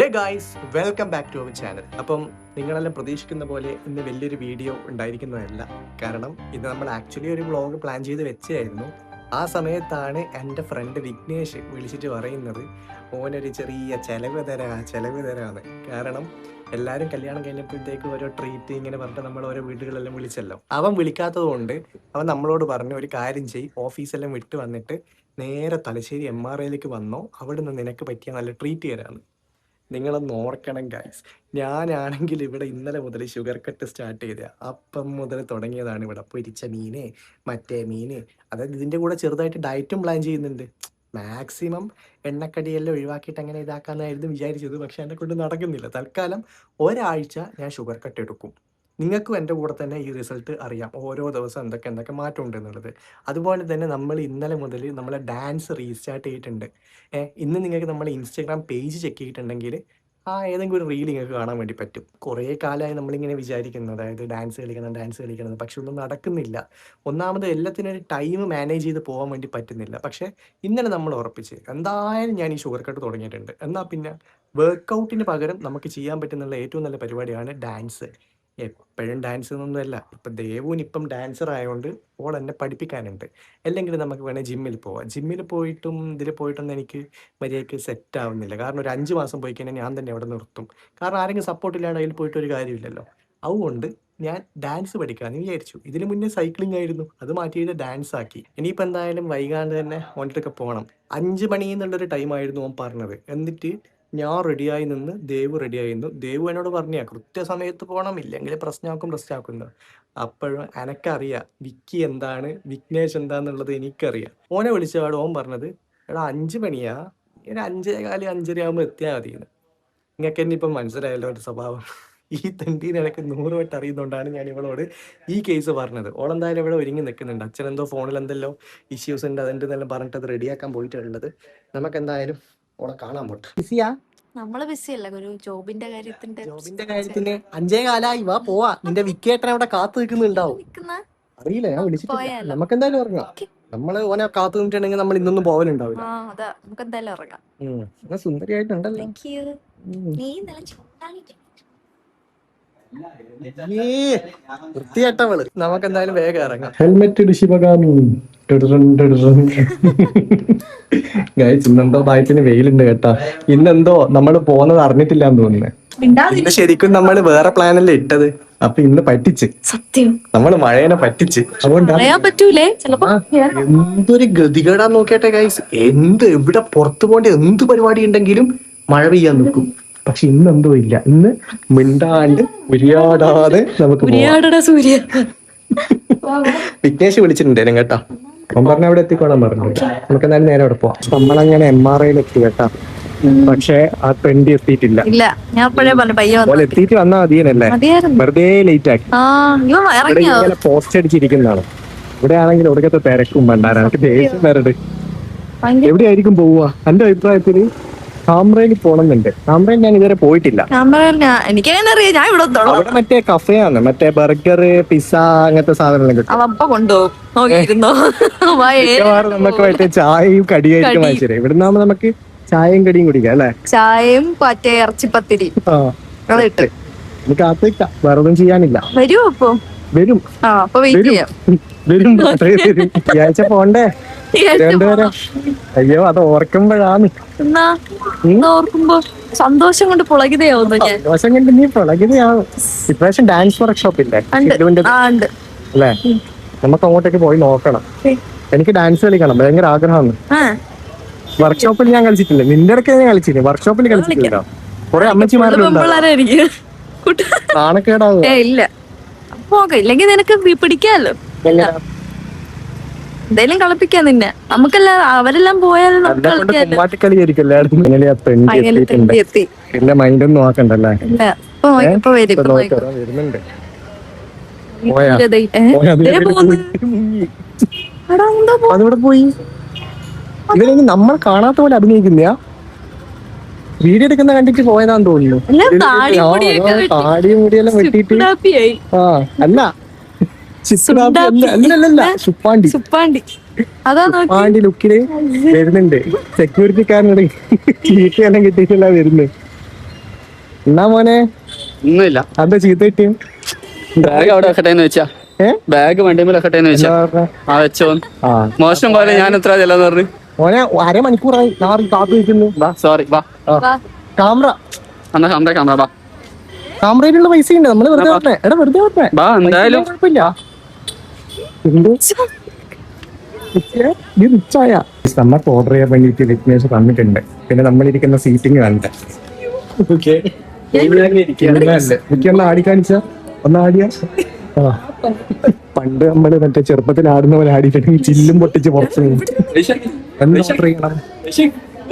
Hey guys, welcome back to our channel. അപ്പം നിങ്ങളെല്ലാം പ്രതീക്ഷിക്കുന്ന പോലെ ഇന്ന് വലിയൊരു വീഡിയോ ഉണ്ടായിരിക്കുന്നതല്ല. കാരണം ഇന്ന് നമ്മൾ ആക്ച്വലി ഒരു വ്ളോഗ് പ്ലാൻ ചെയ്ത് വെച്ചായിരുന്നു. ആ സമയത്താണ് എൻ്റെ ഫ്രണ്ട് വിഘ്നേഷ് വിളിച്ചിട്ട് പറയുന്നത് ഓനൊരു ചെറിയ ചെലവ് തരാന്ന്. കാരണം എല്ലാവരും കല്യാണം കഴിഞ്ഞപ്പോഴത്തേക്ക് ഓരോ ട്രീറ്റ് ഇങ്ങനെ പറഞ്ഞിട്ട് നമ്മൾ ഓരോ വീടുകളെല്ലാം വിളിച്ചല്ലോ. അവൻ വിളിക്കാത്തത് കൊണ്ട് അവൻ നമ്മളോട് പറഞ്ഞു, ഒരു കാര്യം ചെയ്യ്, ഓഫീസെല്ലാം വിട്ട് വന്നിട്ട് നേരെ തലശ്ശേരി MRIയിലേക്ക് വന്നോ, അവിടെ നിന്ന് നിനക്ക് പറ്റിയ നല്ല ട്രീറ്റ് തരാമെന്ന്. നിങ്ങളൊന്ന് ഓർക്കണം ഗൈസ്, ഞാനാണെങ്കിൽ ഇവിടെ ഇന്നലെ മുതൽ ഷുഗർ കട്ട് സ്റ്റാർട്ട് ചെയ്ത അപ്പം മുതൽ തുടങ്ങിയതാണ്. ഇവിടെ പൊരിച്ച മീന്, മറ്റേ മീന്, അതായത് ഇതിൻ്റെ കൂടെ ചെറുതായിട്ട് ഡയറ്റും പ്ലാൻ ചെയ്യുന്നുണ്ട്. മാക്സിമം എണ്ണക്കടിയെല്ലാം ഒഴിവാക്കിയിട്ട് അങ്ങനെ ഇതാക്കാമെന്നായിരുന്നു വിചാരിച്ചത്. പക്ഷെ എന്നെ കൊണ്ട് നടക്കുന്നില്ല. തൽക്കാലം ഒരാഴ്ച ഞാൻ ഷുഗർ കട്ട് എടുക്കും. നിങ്ങൾക്കും എൻ്റെ കൂടെ തന്നെ ഈ റിസൾട്ട് അറിയാം, ഓരോ ദിവസം എന്തൊക്കെ മാറ്റം ഉണ്ട് എന്നുള്ളത്. അതുപോലെ തന്നെ നമ്മൾ ഇന്നലെ മുതൽ നമ്മളെ ഡാൻസ് റീസ്റ്റാർട്ട് ചെയ്തിട്ടുണ്ട്. ഇന്ന് നിങ്ങൾക്ക് നമ്മളെ ഇൻസ്റ്റാഗ്രാം പേജ് ചെക്ക് ചെയ്തിട്ടുണ്ടെങ്കിൽ ഏതെങ്കിലും ഒരു റീൽ നിങ്ങൾക്ക് കാണാൻ വേണ്ടി പറ്റും. കുറേ കാലമായി നമ്മളിങ്ങനെ വിചാരിക്കുന്നു, അതായത് ഡാൻസ് കളിക്കണം, പക്ഷെ ഒന്നും നടക്കുന്നില്ല. ഒന്നാമത് എല്ലാത്തിനും ഒരു ടൈം മാനേജ് ചെയ്ത് പോകാൻ വേണ്ടി പറ്റുന്നില്ല. പക്ഷേ ഇന്നലെ നമ്മൾ ഉറപ്പിച്ച് എന്തായാലും ഞാൻ ഈ ഷുഗർ കട്ട് തുടങ്ങിയിട്ടുണ്ട്. എന്നാൽ പിന്നെ വർക്കൗട്ടിന് പകരം നമുക്ക് ചെയ്യാൻ പറ്റുന്നുള്ള ഏറ്റവും നല്ല പരിപാടിയാണ് ഡാൻസ്. എപ്പോഴും ഡാൻസ് എന്നൊന്നുമല്ല, ഇപ്പം ദേവുനിപ്പം ഡാൻസർ ആയതുകൊണ്ട് ഓൾ എന്നെ പഠിപ്പിക്കാനുണ്ട്. അല്ലെങ്കിൽ നമുക്ക് വേണേൽ ജിമ്മിൽ പോവാം. ജിമ്മിൽ പോയിട്ടും ഇതിൽ പോയിട്ടൊന്നും എനിക്ക് മര്യാദയ്ക്ക് സെറ്റ് ആവുന്നില്ല. കാരണം ഒരു 5 മാസം പോയി കഴിഞ്ഞാൽ ഞാൻ തന്നെ അവിടെ നിർത്തും. കാരണം ആരെങ്കിലും സപ്പോർട്ട് ഇല്ലാണ്ട് അതിൽ പോയിട്ട് ഒരു കാര്യമില്ലല്ലോ. അതുകൊണ്ട് ഞാൻ ഡാൻസ് പഠിക്കാമെന്ന് വിചാരിച്ചു. ഇതിന് മുന്നേ സൈക്ലിംഗ് ആയിരുന്നു, അത് മാറ്റിയിട്ട് ഡാൻസ് ആക്കി. ഇനിയിപ്പോൾ എന്തായാലും വൈകാണ്ട് തന്നെ ഓൻ്റെ പോകണം. 5 മണി എന്നുള്ളൊരു ടൈമായിരുന്നു ഓൻ പറഞ്ഞത്. എന്നിട്ട് ഞാൻ റെഡിയായി നിന്ന്, ദേവ് റെഡിയായി നിന്നു. ദേവ് എന്നോട് പറഞ്ഞാൽ കൃത്യസമയത്ത് പോകണം, ഇല്ലെങ്കിൽ പ്രശ്നമാക്കുന്നു. അപ്പോഴും എനക്കറിയാം വിക്കി എന്താണ്, വിഘ്നേഷ് എന്താന്നുള്ളത് എനിക്കറിയാം. ഓനെ വിളിച്ചപാട് ഓൻ പറഞ്ഞത്, എടാ 5 മണിയാ, ഒരു 5:15 5:30 ആകുമ്പോൾ എത്തിയാൽ മതിയെന്ന്. നിങ്ങൾക്ക് എന്നെ ഇപ്പം മനസ്സിലായല്ലോ ഒരു സ്വഭാവം. ഈ തണ്ടീനെ എനിക്ക് 100 വട്ടം അറിയുന്നതുകൊണ്ടാണ് ഞാൻ ഇവളോട് ഈ കേസ് പറഞ്ഞത്. ഓളെന്തായാലും ഇവിടെ ഒരുങ്ങി നിൽക്കുന്നുണ്ട്. അച്ഛനെന്തോ ഫോണിൽ എന്തെല്ലോ ഇഷ്യൂസ് ഉണ്ട്, അതിൻ്റെ എന്നെല്ലാം പറഞ്ഞിട്ട് അത് റെഡിയാക്കാൻ പോയിട്ടുള്ളത്. നമുക്ക് എന്തായാലും ഓളെ കാണാൻ പോട്ടെ. ബിസിയാ? നമ്മള് ബിസിയല്ല, ഒരു ജോബിന്റെ കാര്യത്തിന് 5:15 വാ പോവാ. നിന്റെ വിക്കേട്ടൻ അവിടെ കാത്തു നിൽക്കുന്നുണ്ടാവും. അറിയില്ല, ഞാൻ വിളിച്ചിട്ടില്ല. നമുക്ക് എന്തായാലും ഇറങ്ങാം. നമ്മള് ഓനെ കാത്തു നിന്നിട്ടുണ്ടെങ്കിൽ നമ്മൾ ഇന്നൊന്നും പോവലുണ്ടാവില്ല. നമുക്ക് എന്തായാലും ഇറങ്ങാം. സുന്ദരിയായിട്ടുണ്ടല്ലോ. വൃത്തിയായിട്ടവള്. നമുക്ക് എന്തായാലും വേഗം ഇറങ്ങാം. ഹെൽമെറ്റ് ഇടിശിപകാമി. ഇന്നെന്തോ ഭാഗ്യത്തിന് വെയിലുണ്ട് കേട്ടാ. ഇന്നെന്തോ നമ്മള് പോകുന്നത് അറിഞ്ഞിട്ടില്ലാന്ന് തോന്നുന്നു. ഇന്ന് ശരിക്കും നമ്മള് വേറെ പ്ലാനല്ലേ ഇട്ടത്. അപ്പൊ ഇന്ന് പറ്റിച്ച്, സത്യം നമ്മള് മഴേനെ പറ്റിച്ച്. എന്തൊരു ഗതികേടാന്ന് നോക്കിയാട്ടെ ഗൈസ്. ഇവിടെ പുറത്തു പോകേണ്ട എന്ത് പരിപാടി ഉണ്ടെങ്കിലും മഴ പെയ്യാൻ നിൽക്കും. പക്ഷെ ഇന്നെന്തോ ഇല്ല. ഇന്ന് മിണ്ടാണ്ട് ഉരിയാടാതെ നമുക്ക് വിഘ്നേഷ് വിളിച്ചിട്ടുണ്ടായിരുന്നു കേട്ടാ. അവൻ പറഞ്ഞ അവിടെ എത്തിക്കോളാൻ പറഞ്ഞു. നമുക്ക് എന്തായാലും നേരെ അവിടെ പോവാം. നമ്മളങ്ങനെ MRIയിൽ എത്തി കേട്ടാ. പക്ഷെ ആ ട്രെൻഡ് എത്തിയിട്ടില്ല. എത്തിയിട്ട് വന്നാ മതിയല്ലേ, വെറുതെ ലേറ്റ് ആക്കി. ഇവിടെ ഇങ്ങനെ പോസ്റ്റ് അടിച്ചിരിക്കുന്നതാണ്. ഇവിടെ ആണെങ്കിൽ ഒടുക്കത്തെ തിരക്കും വേണ്ടാരാ. എനിക്ക് ദേഷ്യം വരട്. എവിടെയായിരിക്കും പോവുക എന്റെ അഭിപ്രായത്തില്? കാമ്രയിൽ പോണമെന്നുണ്ട്. കാമ്രയിൽ ഞാൻ ഇതുവരെ പോയിട്ടില്ല. അവിടെ മറ്റേ കഫേയാണ്, മറ്റേ ബർഗർ, പിസ്സ, അങ്ങനത്തെ സാധനങ്ങൾ കിട്ടും. നമുക്ക് മറ്റേ ചായയും കടിയായിരിക്കും വാങ്ങിച്ചത്. ഇവിടെ നിന്നാകുമ്പോ നമുക്ക് ചായയും കടിയും കുടിക്കാം അല്ലെ. ചായയും മറ്റേ ഇറച്ചിപ്പത്തിരി നമുക്ക് കാത്തിക്കാം. വേറെ ഒന്നും ചെയ്യാനില്ല. വരും ആഴ്ച പോണ്ടേ രണ്ടുപേരെ. അയ്യോ, അത് ഓർക്കുമ്പോഴാണ്. ഓർക്കുമ്പോ സന്തോഷം കൊണ്ട് പുളകിതയാവുന്നു. സന്തോഷം കൊണ്ട് നീ പുളകിതയാവും. ഇപ്രാവശ്യം ഡാൻസ് വർക്ക്ഷോപ്പ് ഇല്ലേ അല്ലേ? നമുക്ക് അങ്ങോട്ടേക്ക് പോയി നോക്കണം. എനിക്ക് ഡാൻസ് കളിക്കണം, ഭയങ്കര ആഗ്രഹമാണ്. വർക്ക്ഷോപ്പിൽ ഞാൻ കളിച്ചിട്ടില്ല. നിന്റെ ഇടയ്ക്ക് ഞാൻ കളിച്ചില്ല, വർക്ക്ഷോപ്പിൽ കളിച്ചിട്ടില്ല. കുറെ അമ്മച്ചിമാരുണ്ട്. നാണക്കേടാവും. ഇല്ല, ഇല്ലെങ്കിൽ നിനക്ക് പിടിക്കാല്ലോ. എന്തായാലും കളിപ്പിക്കാം നിന്നെ. നമുക്കെല്ലാം അവരെല്ലാം പോയാലും എന്റെ മൈൻഡ് ഒന്നും നോക്കണ്ടല്ലേ. പോയി ഇവരൊന്നും നമ്മൾ കാണാത്ത പോലെ അഭിനയിക്കുന്ന വീഡിയോ എടുക്കുന്ന കണ്ടിട്ട് പോയതാന്ന് തോന്നുന്നു. താടിയും മുടിയെല്ലാം വെട്ടിട്ട്. അല്ല സുപ്പാണ്ടി ലുക്കില് വരുന്നുണ്ട്. സെക്യൂരിറ്റിക്കാരനോട് ചീറ്റയെല്ലാം കിട്ടിയിട്ടല്ല വരുന്നത്. എന്നാ മോനെ ഒന്നുമില്ല. അതെന്താ ചീത്ത കിട്ടിയും? ബാഗ് അവിടെ വെക്കട്ടെന്ന് വെച്ചാ. ബാഗ് വണ്ടിമേൽ വെക്കട്ടെന്ന് വെച്ചാ. ആ വെച്ചോ. ആ മോശം പോലെ ഞാൻ എത്ര ചെല്ലാന്ന് പറഞ്ഞു. മോനെ അരമണിക്കൂറായി കാത്തു വെക്കുന്നു. വാ സോറി വാ. ക്യാമറ എന്നാ കണ്ടേ ക്യാമറ വാ. ക്യാമറയിലുള്ള പൈസ ഉണ്ട്, നമ്മള് വെറുതെ വരണേ. എടാ വെറുതെ വരണേ, വാ എന്തായാലും. കുഴപ്പമില്ല. നമ്മക്ക് ഓർഡർ ചെയ്യാൻ വേണ്ടിട്ട് വിറ്റ്നേഴ്സ് തന്നിട്ടുണ്ട്. പിന്നെ നമ്മളിരിക്കുന്ന സീറ്റിംഗ് കണ്ട എനിക്കൊന്ന് ആടി കാണിച്ച ഒന്ന് ആടിയ. പണ്ട് നമ്മള് മറ്റേ ചെറുപ്പത്തിൽ ആടുന്ന പോലെ ആടിയിട്ട് ചില്ലും പൊട്ടിച്ച് പുറത്ത് എന്താ ഓർഡർ ചെയ്യണം?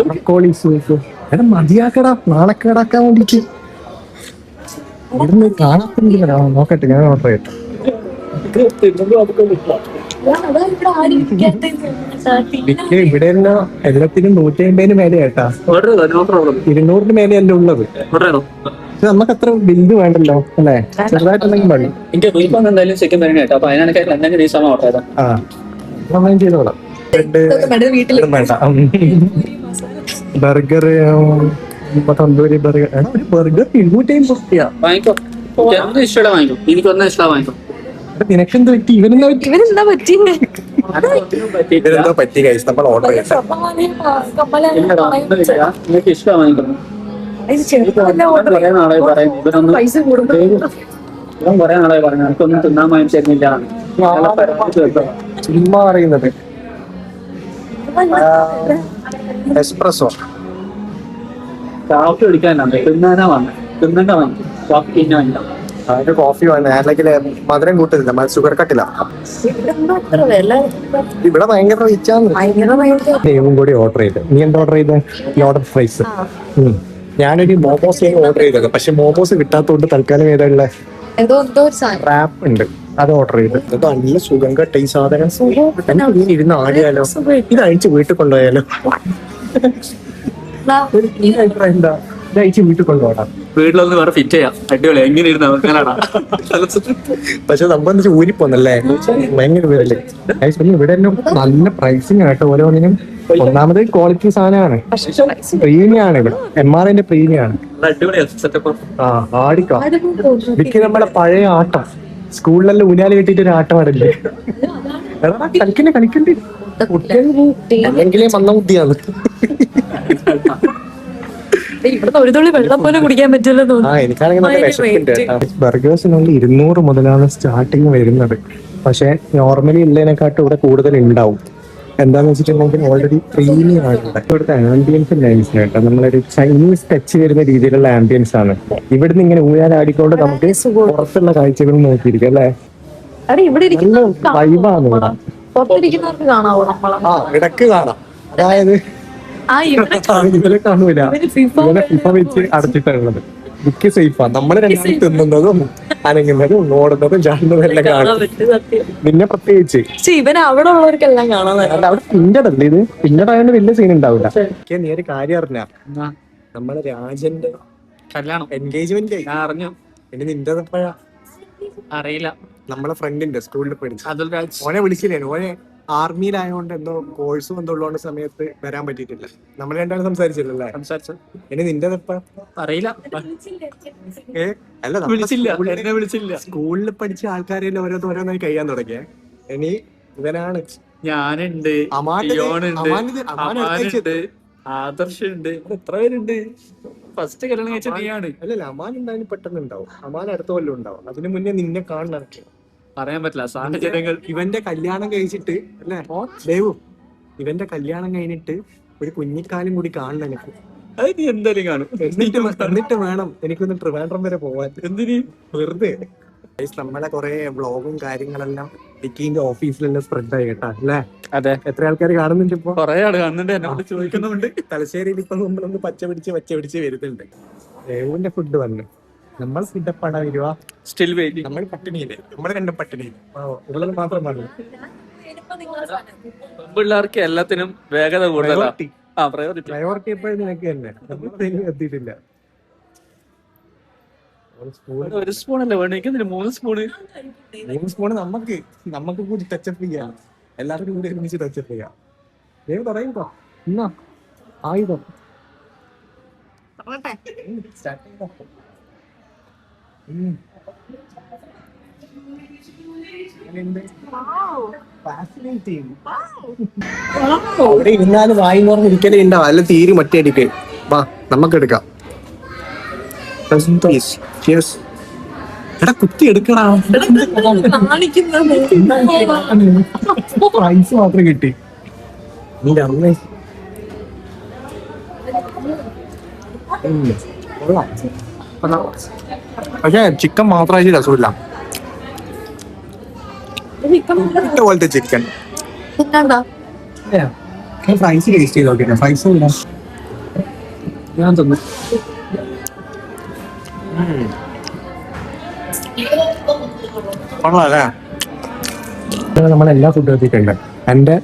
Broccoli soup. എടാ മതിയാക്കടാ, നാണക്കേടാക്കാൻ വേണ്ടിട്ട്. ഇവിടുന്ന് കാണാത്തില്ല, നോക്കട്ടെ ഞാൻ ഓർഡർ ചെയ്യട്ടെ. ഇവിടെ എല്ലാത്തിനും 150 മേലെ കേട്ടാ, 200 മേലെയല്ലേ ഉള്ളത്. നമുക്ക് അത്ര ബില്ല് വേണ്ടല്ലോ അല്ലേ, ചെറുതായിട്ടുണ്ടെങ്കിൽ മതി. എന്തായാലും ചിക്കൻ ബിരിയാണി കേട്ടോ. അപ്പൊ അതിനാണ് എന്തെങ്കിലും ഈ സമയം ഓർഡർ ചെയ്തോ. ആ ചെയ്തോളാം. വേണ്ട ബർഗർ, തന്തൂരി ബർഗർ. ഒരു ബർഗർ 250 വാങ്ങിക്കോ. ഇഷ്ടം വാങ്ങിക്കോ. എനിക്കൊന്നും ഇഷ്ടം വാങ്ങിക്കോ. നിനക്കെന്ത് പറ്റി? ഇവരെന്താ പറ്റി? ഇവരെന്തോ പറ്റി guys, നമ്മൾ ഓർഡർ ചെയ്യട്ടെ. നിങ്ങൾക്ക് ഇഷ്ടം വാങ്ങിക്കോ. കുറെ നാളായി പറയുന്നു എനിക്കൊന്നും തിന്നാൻ വാങ്ങിച്ചിരുന്നില്ല. ചുമ്മാ പറയുന്നത്. എസ്പ്രസോ കാപ്പി കുടിക്കാനാണ്, തിന്നാനാ വന്നത്. തിന്നണ്ട വാങ്ങി കാപ്പി പിന്നെ വാങ്ങിക്കാം. അതിന് കോഫി വേണം, അല്ലെങ്കിൽ മധുരം കൂട്ടുന്നില്ല, ഷുഗർ കട്ടില്ല. ഇവിടെ ഭയങ്കര റിച്ചാണ്. ദൈവം കൂടി ഓർഡർ ചെയ്ത്. നീ എന്താ ഓർഡർ ചെയ്തേ? Loaded fries. ഞാനൊരു മോമോസ് ഓർഡർ ചെയ്തത്, പക്ഷെ മോമോസ് കിട്ടാത്തോണ്ട് തൽക്കാലം ഏതാ റാപ്പ് ഉണ്ട്, അത് ഓർഡർ ചെയ്ത്. അത് നല്ല സുഖം കേട്ട ഈ സാധനം. ഇങ്ങനെ ഇരുന്ന് ആടിയാലോ, ഇത് അഴിച്ച് വീട്ടിൽ കൊണ്ടുപോയാലോ? എന്താ ഇത് അഴിച്ച് വീട്ടിൽ കൊണ്ടുപോകണം. വീട്ടിലൊന്ന് വേറെ ഫിറ്റ് ചെയ്യാം. അടിപൊളി. എങ്ങനെ ഇരുന്ന് പക്ഷെ നമ്മളെന്ന് ഊരിപ്പോന്നല്ലേ, ഭയങ്കര പേരല്ലേ. ഇവിടെ നല്ല പ്രൈസിങ് ആട്ടോ ഓരോന്നിനും. ഒന്നാമത് ക്വാളിറ്റി സാധനമാണ്, പ്രീമിയം ആണ്. ഇവിടെ MRന്റെ പ്രീമിയം ആണ്. ആടിക്കോ വിക്കി. നമ്മളെ പഴയ ആട്ടം സ്കൂളിലെല്ലാം ഊഞ്ഞാല് കെട്ടിട്ട് ഒരു ആട്ടം ആടല്ലേ. കളിക്കണ്ടേ കളിക്കണ്ടേ, അല്ലെങ്കിലേ മന്ന ബുദ്ധിയാണ്. ഇവിടുത്തെ ഒരു തുള്ളി വെള്ളം പോലും കുടിക്കാൻ പറ്റില്ല. എനിക്കാണെങ്കിൽ നല്ല വിശപ്പുണ്ട്. ബർഗേഴ്സിനുള്ളിൽ 200 മുതലാണ് സ്റ്റാർട്ടിങ് വരുന്നത്. പക്ഷെ നോർമലി ഉള്ളതിനെക്കാട്ടും ഇവിടെ കൂടുതൽ ഉണ്ടാവും. എന്താന്ന് വെച്ചിട്ടുണ്ടെങ്കിൽ ഓൾറെഡി പ്രീമിയം ആണ് ഇവിടെ. ഇവിടുത്തെ ആംബിയൻസ് നൈസ് കേട്ടോ. നമ്മളൊരു ചൈനീസ് ടച്ച് വരുന്ന രീതിയിലുള്ള ആംബിയൻസ് ആണ്. ഇവിടുന്ന് ഇങ്ങനെ ഊയാലാടിക്കൊണ്ട് നമുക്ക് പുറത്തുള്ള കാഴ്ചകൾ നോക്കിയിരിക്കും അല്ലേ. വൈബാണ് ഇവിടെ. പുറത്തിരിക്കുന്നവർക്ക് കാണാവോ നമ്മളെ? ഇടക്ക് കാണാം. അതായത് ഇവരെ കാണൂല, ഇവരെ ഫിഫ വെച്ച് അടച്ചിട്ടുള്ളത്. മിക്ക സേഫാ. നമ്മള് രണ്ടാമത് തിന്നുന്നതും അനങ്ങുന്നതും ഓടുന്നതും ചാടുന്നതും എല്ലാം കാണും. നിന്നെ പ്രത്യേകിച്ച് ഇവന് അവിടെ ഉള്ളവർക്കെല്ലാം കാണാൻ. അവിടെ പിന്നടല്ലേ ഇത്, പിന്നടായോണ്ട് വലിയ സീൻ ഉണ്ടാവില്ല. നീ ഒരു കാര്യം അറിഞ്ഞ, നമ്മളെ രാജന്റെ കല്യാണം എൻഗേജ്മെന്റ് അറിഞ്ഞു. ഇനി നിന്റെ എപ്പോഴാ അറിയില്ല. നമ്മളെ ഫ്രണ്ടിന്റെ സ്കൂളിൽ പഠിച്ചു ഓനെ വിളിച്ചില്ലേ. ഓനെ ആർമിയിലായതുകൊണ്ട് എന്തോ കോഴ്സും എന്തോ ഉള്ളതുകൊണ്ട് സമയത്ത് വരാൻ പറ്റിയിട്ടില്ല. നമ്മൾ രണ്ടാളും സംസാരിച്ചില്ലല്ലേ? സംസാരിച്ചു. ഇനി നിന്റെ എപ്പ അറിയില്ല. അല്ല വിളിച്ചില്ല. സ്കൂളിൽ പഠിച്ച ആൾക്കാരെല്ലാം ഓരോന്നായി കഴിയാൻ തുടങ്ങിയ. ഇനി ഇവനാണ്. ഞാനുണ്ട്, ആദർശുണ്ട്, എത്ര പേരുണ്ട്. ഫസ്റ്റ് കല്യാണം കഴിച്ച നീയാണ്. അല്ലല്ല, അമാൻ എന്തായാലും പെട്ടെന്ന് ഉണ്ടാവും. അമാൻ അടുത്ത കൊല്ലം ഉണ്ടാവും. അതിനു മുന്നേ നിന്നെ കാണണം. പറയാൻ പറ്റില്ല സാഹചര്യങ്ങൾ. ഇവന്റെ കല്യാണം കഴിച്ചിട്ട് അല്ലേ ദേവു, ഇവന്റെ കല്യാണം കഴിഞ്ഞിട്ട് ഒരു കുഞ്ഞിക്കാലം കൂടി കാണണം എനിക്ക്. അത് നീ എന്തായാലും കാണും. എന്നിട്ട് വേണം എനിക്കൊന്ന് ട്രിവാൻഡ്രം വരെ പോവാൻ. എന്തിന്? വെറുതെ. നമ്മളെ കുറെ വ്ളോഗും കാര്യങ്ങളെല്ലാം വിക്കിന്റെ ഓഫീസിലെല്ലാം സ്പ്രെഡ് ആയി കേട്ടാ അല്ലേ? അതെ. എത്ര ആൾക്കാർ കാണുന്നുണ്ട് ഇപ്പൊ? കുറെ ആള് കാണുന്നുണ്ട്, എന്നോട് ചോദിക്കുന്നുണ്ട്. തലശ്ശേരിയിൽ ഇപ്പൊ നമ്മളൊന്ന് പച്ച പിടിച്ച് വരുന്നുണ്ട്. ദേവുവിന്റെ ഫുഡ് വന്നു. നമ്മൾ ഫുഡപ്പാടാ വരുവാ. Still waiting. നമ്മൾ പട്ടിണിയില്ലേ? നമ്മൾ രണ്ടും പട്ടിണിയില്ല. ഉള്ളത് മാത്രം പറഞ്ഞു. പിള്ളേർക്ക് എല്ലാത്തിനും വേഗത കൂടുതലാണ്. പ്രയോറിറ്റി എപ്പോഴും നിനക്ക് തന്നെ. നമ്മൾ എത്തിയിട്ടില്ല. ഒരു സ്പൂണല്ലേ വേണമെങ്കിൽ 3 സ്പൂണ്. 3 സ്പൂണ് നമുക്ക് കൂടി ടച്ചപ്പ് ചെയ്യാം. എല്ലാവരും കൂടി ഒരുമിച്ച് ടച്ചപ്പ് ചെയ്യാം. ദൈവം പറയുമ്പോ എന്നാ ആയുധം അവിടെ ഇരുന്നാലും വായി പറഞ്ഞ് ഇരിക്കലേ ഉണ്ടാവും, അല്ല തീരെ മറ്റേടിക്ക്. വാ നമുക്ക് എടുക്കാം. എടാ കുത്തി എടുക്കടാ. പ്രൈസ് മാത്രം കിട്ടി. നിന്റെ അമ്മ പക്ഷെ ചിക്കൻ മാത്രമായിട്ട് രസമില്ല. പോലത്തെ ചിക്കൻ ഫ്രൈസ് ടേസ്റ്റ് ചെയ്ത് നോക്കിയാ. ഫ്രൈസും ഇല്ല. ഞാൻ തന്നു. കൊള്ളാല്ലേ? നമ്മളെല്ലാ ഫുഡും എത്തിയിട്ടുണ്ട്. എന്റെ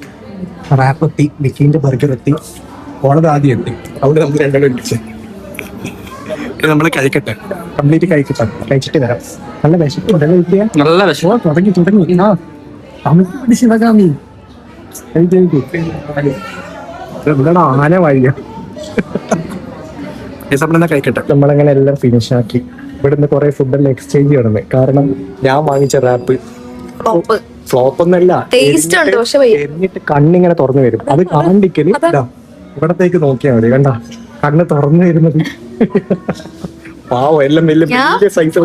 റാപ്പ് എത്തി, വിക്കീന്റെ ബർഗർ എത്തി, ഓളത് ആദ്യം എത്തി. അവിടെ നമുക്ക് രണ്ടെണ്ണം ഇടിച്ച് നമ്മൾ കഴിക്കട്ടെ, കംപ്ലീറ്റ് കഴിച്ചിട്ട് വരാം. നല്ല വിശപ്പുണ്ടല്ലോ കിട്ടിയ. നല്ല വിഷമം. തുടങ്ങി. ആ തമിഴ് പിടിച്ചിടക്കാം. നീ എന്താണ് ആന വഴിയ. കഴിക്കട്ടെ. നമ്മളങ്ങനെ എല്ലാം ഫിനിഷ് ആക്കി ഇവിടുന്ന് കുറെ ഫുഡെല്ലാം എക്സ്ചേഞ്ച് ചെയ്യണം. കാരണം ഞാൻ വാങ്ങിച്ച റാപ്പ് ഫ്ലോപ്പ് ഒന്നല്ല, എരിഞ്ഞിട്ട് കണ്ണിങ്ങനെ തുറന്നു വരും. അത് കാണ്ടിക്കല് ഇവിടത്തേക്ക് നോക്കിയാൽ മതി. കണ്ട കണ്ണ് തുറന്നു വരുന്നത്. പാവം എല്ലാം വലിയ സൈസ്.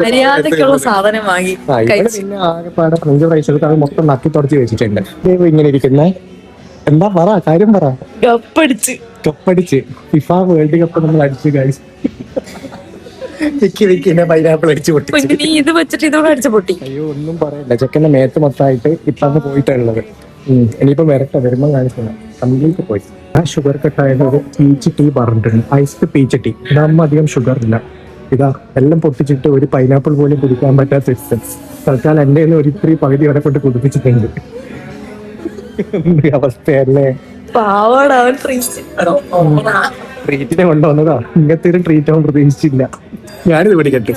പിന്നെ ആകെപ്പാടെ ഫ്രഞ്ച് ഫ്രൈസ് എടുത്ത് അത് മൊത്തം നക്കി തുടച്ച് വെച്ചിട്ടുണ്ട്. ഇങ്ങനെ ഇരിക്കുന്ന എന്താ പറ, കാര്യം പറ. കപ്പടിച്ച് ഫിഫ വേൾഡ് കപ്പ് നമ്മൾ അടിച്ചു കഴിച്ചു. പൈനാപ്പിൾ അടിച്ചു പൊട്ടി. അയ്യോ ഒന്നും പറയല്ല. ചെക്കന്റെ മേത്ത് മൊത്തമായിട്ട് ഇപ്പാന്ന് പോയിട്ടുള്ളത്. ഇനിയിപ്പോ വരട്ടെ, വരുമ്പോ കാണിക്കണം. കംപ്ലീറ്റ് പോയി. ആ ഷുഗർ കട്ടായത് ഒരു പീച്ച് ടീ പറഞ്ഞിട്ടുണ്ട്. Iced peach tea. ഇതാകുമ്പോ അധികം ഷുഗർ ഇല്ല. ഇതാ എല്ലാം പൊട്ടിച്ചിട്ട് ഒരു പൈനാപ്പിൾ പോലും കുടിക്കാൻ പറ്റാത്ത സിസ്റ്റം. തൽക്കാലം എന്റെ ഒരു ഇത്തിരി പകുതി വരെ കൊണ്ട് കുടിപ്പിച്ചിട്ടുണ്ട്. അവസ്ഥയല്ലേ. ട്രീറ്റിനെ കൊണ്ടുവന്നതാ. ഇങ്ങനത്തെ ഒരു ട്രീറ്റ് അവൻ പ്രതീക്ഷിച്ചില്ല. ഞാനിത് പിടിക്കട്ടെ.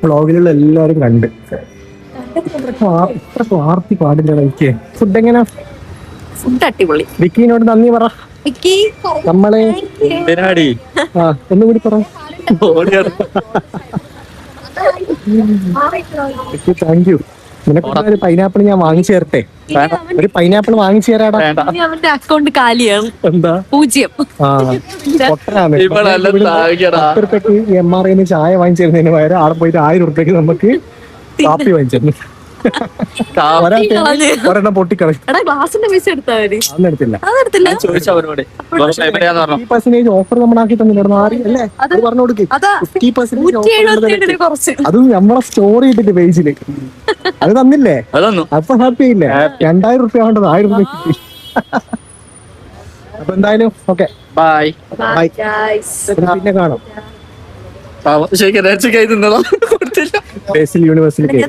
വ്ളോഗിലുള്ള എല്ലാരും കണ്ട്. ഇത്ര സ്വാർത്ഥി പാടില്ല കഴിക്കേ. ഫുഡ് എങ്ങനെ? ഫുഡ് അടിപൊളി. വിക്കിനോട് നന്ദി പറ. നമ്മളെ ഒന്നുകൂടി പറ. Thank you. നിനക്ക് ഒരു പൈനാപ്പിൾ ഞാൻ വാങ്ങിച്ചു തരട്ടെ? ഒരു പൈനാപ്പിൾ വാങ്ങിച്ചു തരാടാ. അവന്റെ അക്കൗണ്ട് കാലിയാണ്. എന്താ 0? MRIന്ന് ചായ വാങ്ങിച്ചു തരുന്നതിന് പകരം അവിടെ പോയിട്ട് 1000 രൂപയ്ക്ക് നമുക്ക് കാപ്പി വാങ്ങിച്ചു. ഒരെണ്ണം പൊട്ടിക്കളയും. ഓഫർ നമ്മളാക്കി തന്നില്ല. പറഞ്ഞു കൊടുക്ക്. അതും നമ്മളെ സ്റ്റോറി ഇട്ടിട്ട് പേജില് അത് തന്നില്ലേ? അപ്പൊ ഹാപ്പി ഇല്ലേ? 2000 രൂപ വേണ്ടത് 1000 രൂപ കിട്ടി. അപ്പൊ എന്തായാലും ഓക്കെ, ബൈ. പിന്നെ കാണാം.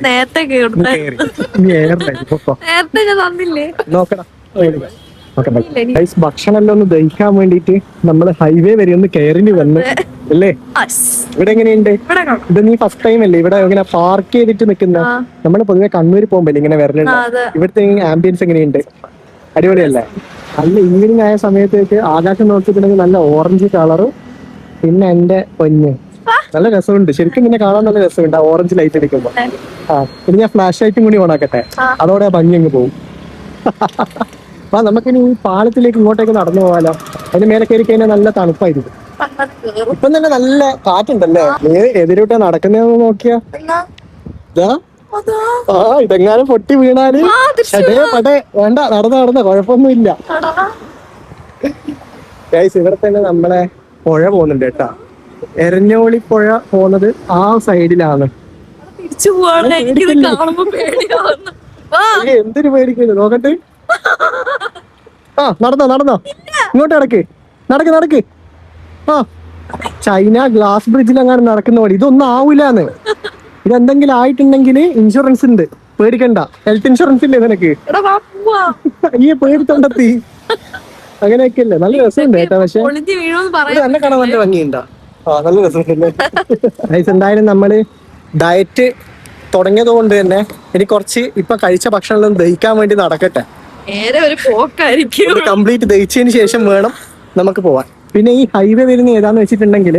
നേരത്തെ ഭക്ഷണം എല്ലാം ഒന്ന് ദഹിക്കാൻ വേണ്ടിട്ട് നമ്മള് ഹൈവേ വരെ ഒന്ന് കയറിന് വന്ന് അല്ലേ? ഇവിടെ എങ്ങനെയുണ്ട്? ഇത് നീ ഫസ്റ്റ് ടൈം അല്ലേ ഇവിടെ ഇങ്ങനെ പാർക്ക് ചെയ്തിട്ട് നിൽക്കുന്ന? നമ്മള് പൊതുവെ കണ്ണൂര് പോകുമ്പോ ഇങ്ങനെ വരലുണ്ട്. ഇവിടുത്തെ ആംബിയൻസ് എങ്ങനെയുണ്ട്? അടിപൊളിയല്ലേ? നല്ല ഈവനിങ് ആയ സമയത്തേക്ക് ആകാശം നോക്കിയിട്ടുണ്ടെങ്കിൽ നല്ല ഓറഞ്ച് കളറും പിന്നെ എന്റെ പൊന്ന് നല്ല രസമുണ്ട്. ശരിക്കും ഇങ്ങനെ കാണാൻ നല്ല രസമുണ്ട് ആ ഓറഞ്ച് ലൈറ്റ് അടിക്കുമ്പോ. ഇനി ഞാൻ ഫ്ലാഷ് ലൈറ്റും കൂടി ഓണാക്കട്ടെ, അതോടെ ആ ഭംഗി അങ്ങ് പോകും. അപ്പൊ നമുക്കിനി ഈ പാലത്തിലേക്ക് ഇങ്ങോട്ടേക്ക് നടന്നു പോകാലോ. അതിന് മേലെ കയറി കഴിഞ്ഞാൽ നല്ല തണുപ്പായിരിക്കും. ഇപ്പം തന്നെ നല്ല കാറ്റുണ്ടല്ലേ? നീ എതിരോട്ടാ നടക്കുന്നതെന്ന് നോക്കിയാ. ഇതെങ്ങാനും പൊട്ടി വീണാല് പടേ വേണ്ട, നടന്ന കുഴപ്പമൊന്നുമില്ല. ഇവിടെ തന്നെ നമ്മളെ പുഴ പോകുന്നുണ്ട് കേട്ടാ. എരഞ്ഞോളി പുഴ പോകുന്നത് ആ സൈഡിലാണ്. എന്തൊരു പേടിക്കുന്നു നോക്കട്ടെ. നടന്നോ ഇങ്ങോട്ട് നടക്ക്. ചൈന ഗ്ലാസ് ബ്രിഡ്ജിൽ അങ്ങനെ നടക്കുന്ന പോലെ. ഇതൊന്നും ആവൂലെന്ന്. ഇതെന്തെങ്കിലും ആയിട്ടുണ്ടെങ്കിൽ ഇൻഷുറൻസ് ഉണ്ട്, പേടിക്കണ്ട. ഹെൽത്ത് ഇൻഷുറൻസ് ഇല്ലേ നിനക്ക്? ഈ പേടിത്തൊണ്ടെത്തി അങ്ങനെയൊക്കെ അല്ലേ? നല്ല രസമുണ്ട് കേട്ടോ. പക്ഷെ എന്നെ കാണാൻ നല്ല ഭംഗിയുണ്ടാ. നല്ല രസമുണ്ടല്ലേ? എന്തായാലും നമ്മള് ഡയറ്റ് തുടങ്ങിയത് കൊണ്ട് തന്നെ ഇനി കുറച്ച് ഇപ്പൊ കഴിച്ച ഭക്ഷണം ദഹിക്കാൻ വേണ്ടി നടക്കട്ടെ. നേരെ ഒരു പോക്കായിരിക്കും. കംപ്ലീറ്റ് ദഹിച്ചതിന് ശേഷം വേണം നമുക്ക് പോവാൻ. പിന്നെ ഈ ഹൈവേ വരുന്ന ഏതാന്ന് വെച്ചിട്ടുണ്ടെങ്കിൽ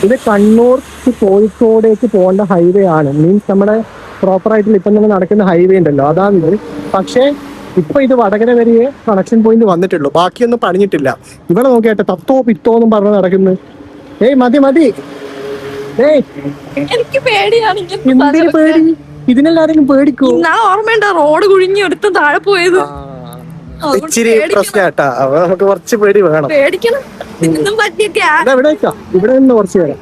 ഇത് കണ്ണൂർ to കോഴിക്കോടേക്ക് പോകേണ്ട ഹൈവേ ആണ്. മീൻസ് നമ്മുടെ പ്രോപ്പർ ആയിട്ടുള്ള ഇപ്പം തന്നെ നടക്കുന്ന ഹൈവേ ഉണ്ടല്ലോ, അതാണ് ഇത്. പക്ഷേ ഇപ്പൊ ഇത് വടകര വരെ കണക്ഷൻ പോയിന്റ് വന്നിട്ടുള്ളൂ, ബാക്കിയൊന്നും പണിഞ്ഞിട്ടില്ല. ഇവിടെ നോക്കിയാട്ടെ തത്തോ പിത്തോ എന്നും പറഞ്ഞ് നടക്കുന്നു. ഏയ് മതി മതി. ഏയ് എനിക്ക് പേടിയാണ് ഇങ്ങനത്തെ എന്തിനു സാധനമൊക്കെ. പേടി? ഇതിനെല്ലാരെങ്കിലും പേടിക്കോ? ഇന്നാള് ഓർമ്മയുണ്ടോ റോഡ് കുഴിഞ്ഞ് എടുത്ത് താഴെ പോയത്? അതുകൊണ്ട് ഇച്ചിരി പേടിക്കണം. പ്രശ്നമാട്ടാ, അപ്പൊ നമുക്ക് കുറച്ച് പേടി വേണം. പേടിക്കണം. ഇന്നും പറ്റിയ ഇവിടെ വെക്കാം, ഇവിടെ നിന്ന് കുറച്ച് പേരാം.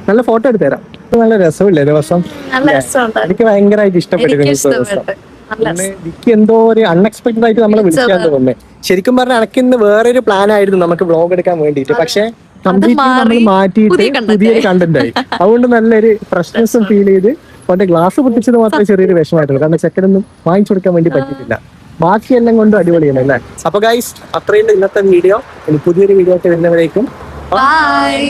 നല്ല ഫോട്ടോ എടുത്ത് തരാം. ഇത് നല്ല രസമില്ലേ ദിവസം? നല്ല രസമുണ്ട്. എനിക്ക് ഭയങ്കരമായിട്ട് ഇഷ്ടപ്പെട്ടിരുന്നു എനിക്ക് ഈ ദിവസം. ഇഷ്ടപ്പെട്ടു. നല്ല രസം. എനിക്ക് എന്തോ ഒരു അൺഎക്സ്പെക്ടഡ് ആയിട്ട് നമ്മളെ വിളിക്കാൻ തോന്നുന്നേ. ശരിക്കും പറഞ്ഞാൽ അനക്കിന്ന് വേറൊരു പ്ലാൻ ആയിരുന്നു നമുക്ക് വ്ലോഗ് എടുക്കാൻ വേണ്ടിയിട്ട്. പക്ഷെ കംപ്ലീറ്റ്ലി നമ്മൾ മാറ്റിയിട്ട് പുതിയൊരു കണ്ടന്റ് ആയി. അതുകൊണ്ട് നല്ലൊരു ഫ്രഷ്നെസ്സും ഫീൽ ചെയ്ത്. അവന്റെ ഗ്ലാസ് പൊട്ടിച്ചത് മാത്രമേ ചെറിയൊരു വിഷമമായിട്ടുള്ളൂ, കാരണം ചെക്കനൊന്നും വാങ്ങിച്ചു കൊടുക്കാൻ വേണ്ടി പറ്റിയിട്ടില്ല. ബാക്കിയെല്ലാം കൊണ്ടും അടിപൊളിയാണ് അല്ലേ? അപ്പൊ ഗൈസ്, അത്രയും ഇന്നത്തെ വീഡിയോ. ഇനി പുതിയൊരു വീഡിയോ ആയിട്ട് വരുന്നവരേക്കും ബൈ.